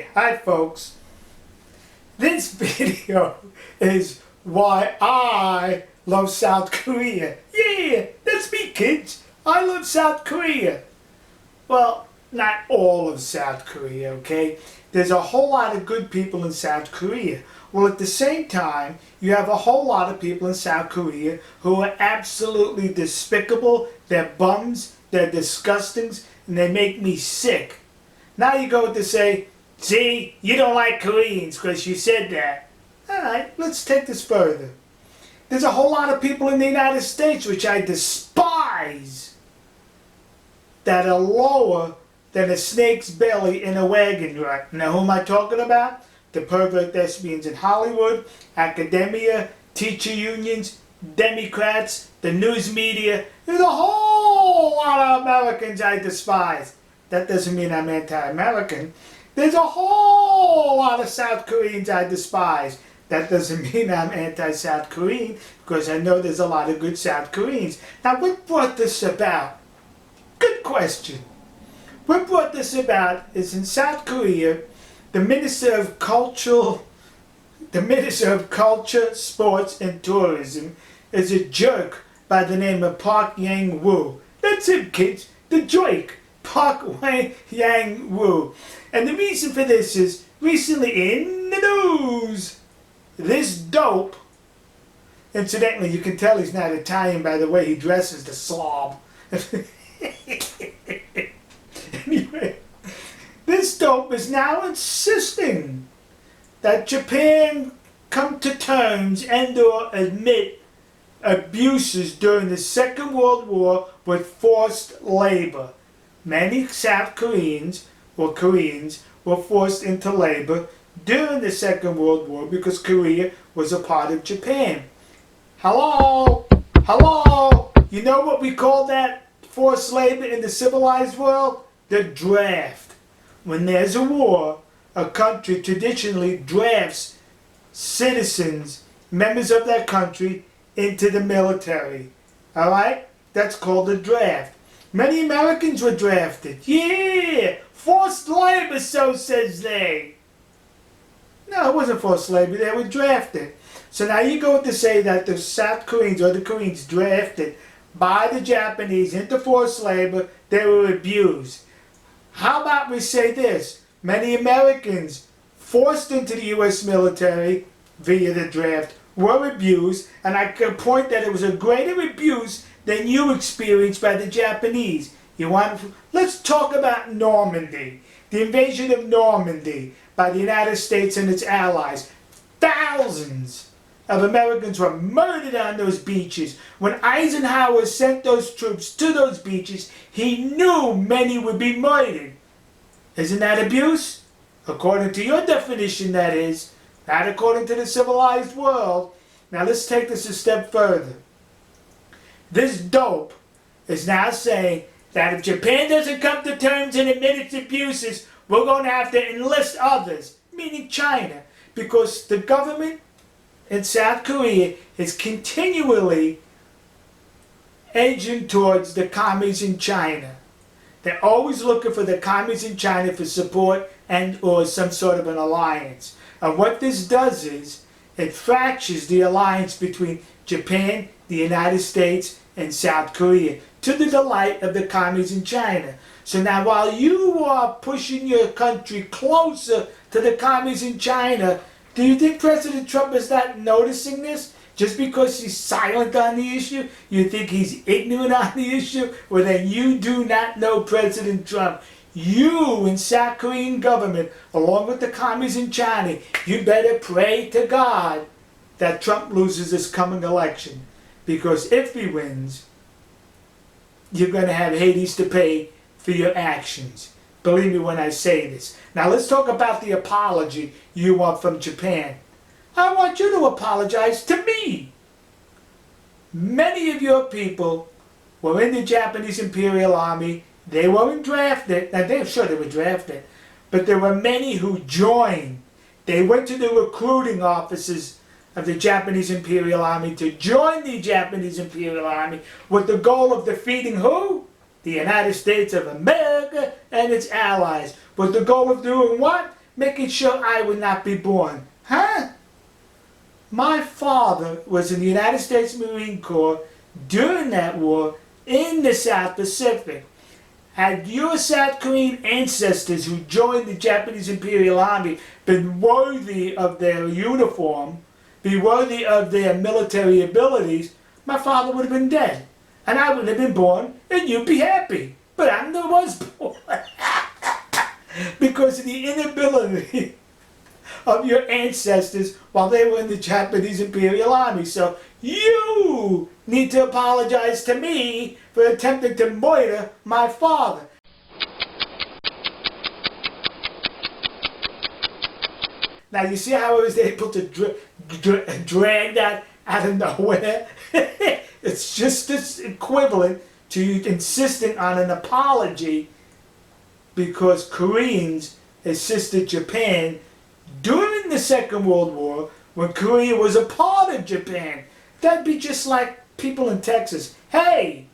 Okay, hi folks. This video is why I love South Korea. Yeah, that's me, kids. I love South Korea. Well, not all of South Korea, okay? There's a whole lot of good people in South Korea. Well, at the same time, you have a whole lot of people in South Korea who are absolutely despicable. They're bums, they're disgustings, and they make me sick. Now you go to say, see, you don't like Koreans because you said that. Alright, let's take this further. There's a whole lot of people in the United States which I despise that are lower than a snake's belly in a wagon rut. Now who am I talking about? The pervert thespians in Hollywood, academia, teacher unions, Democrats, the news media. There's a whole lot of Americans I despise. That doesn't mean I'm anti-American. There's a whole lot of South Koreans I despise. That doesn't mean I'm anti-South Korean, because I know there's a lot of good South Koreans. Now, what brought this about? Good question. What brought this about is in South Korea, the Minister of Culture, Sports and Tourism is a jerk by the name of Park Yang-woo. That's him, kids. The joke. Park Yang-woo. And the reason for this is, recently in the news, this dope, incidentally, you can tell he's not Italian by the way he dresses, the slob. Anyway, this dope is now insisting that Japan come to terms and or admit abuses during the Second World War with forced labor. Many South Koreans were forced into labor during the Second World War because Korea was a part of Japan. Hello? Hello? You know what we call that forced labor in the civilized world? The draft. When there's a war, a country traditionally drafts citizens, members of that country, into the military. Alright? That's called a draft. Many Americans were drafted. Yeah! Forced labor, so says they. No, it wasn't forced labor. They were drafted. So now you go to say that the South Koreans or the Koreans drafted by the Japanese into forced labor, they were abused. How about we say this? Many Americans forced into the U.S. military via the draft were abused, and I can point that it was a greater abuse than you experienced by the Japanese. Let's talk about Normandy. The invasion of Normandy by the United States and its allies. Thousands of Americans were murdered on those beaches. When Eisenhower sent those troops to those beaches, he knew many would be murdered. Isn't that abuse? According to your definition, that is. Not according to the civilized world. Now let's take this a step further. This dope is now saying that if Japan doesn't come to terms and admit its abuses, we're going to have to enlist others, meaning China, because the government in South Korea is continually edging towards the commies in China. They're always looking for the commies in China for support and or some sort of an alliance. And what this does is, it fractures the alliance between Japan, the United States, and South Korea, to the delight of the commies in China. So now while you are pushing your country closer to the commies in China, do you think President Trump is not noticing this? Just because he's silent on the issue? You think he's ignorant on the issue? Well then you do not know President Trump. You in South Korean government, along with the commies in China, you better pray to God that Trump loses this coming election. Because if he wins, you're going to have Hades to pay for your actions. Believe me when I say this. Now let's talk about the apology you want from Japan. I want you to apologize to me. Many of your people were in the Japanese Imperial Army. They weren't drafted. Now they're sure they were drafted. But there were many who joined. They went to the recruiting offices of the Japanese Imperial Army to join the Japanese Imperial Army with the goal of defeating who? The United States of America and its allies. With the goal of doing what? making sure I would not be born. Huh? My father was in the United States Marine Corps during that war in the South Pacific. Had your South Korean ancestors who joined the Japanese Imperial Army been worthy of their uniform, be worthy of their military abilities, my father would have been dead. And I would have been born, and you'd be happy. But I never was born. Because of the inability of your ancestors while they were in the Japanese Imperial Army. So you need to apologize to me for attempting to murder my father. Now you see how I was able to drag that out of nowhere? It's just this equivalent to you insisting on an apology because Koreans assisted Japan during the Second World War when Korea was a part of Japan. That'd be just like people in Texas. Hey,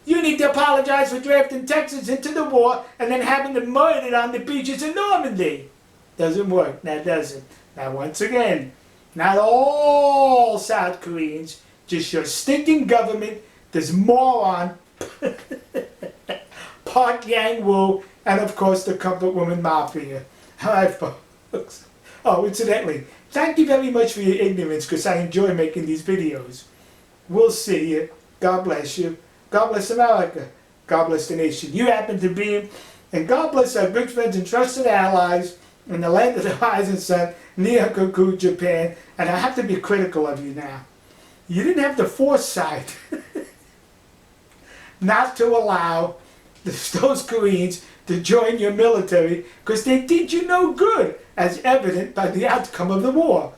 you need to apologize for drafting Texas into the war and then having them murdered on the beaches in Normandy. Doesn't work. That doesn't. Now once again, not all South Koreans, just your stinking government, this moron, Park Yang-woo, and of course the Comfort Woman Mafia. Alright folks. Oh, incidentally, thank you very much for your ignorance because I enjoy making these videos. We'll see you. God bless you. God bless America. God bless the nation you happen to be. And God bless our good friends and trusted allies in the land of the rising sun, Nihongoku, Japan. And I have to be critical of you now. You didn't have the foresight not to allow those Koreans to join your military because they did you no good, as evident by the outcome of the war.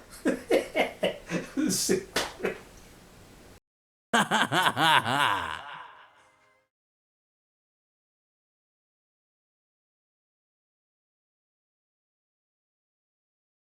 Ha ha ha ha!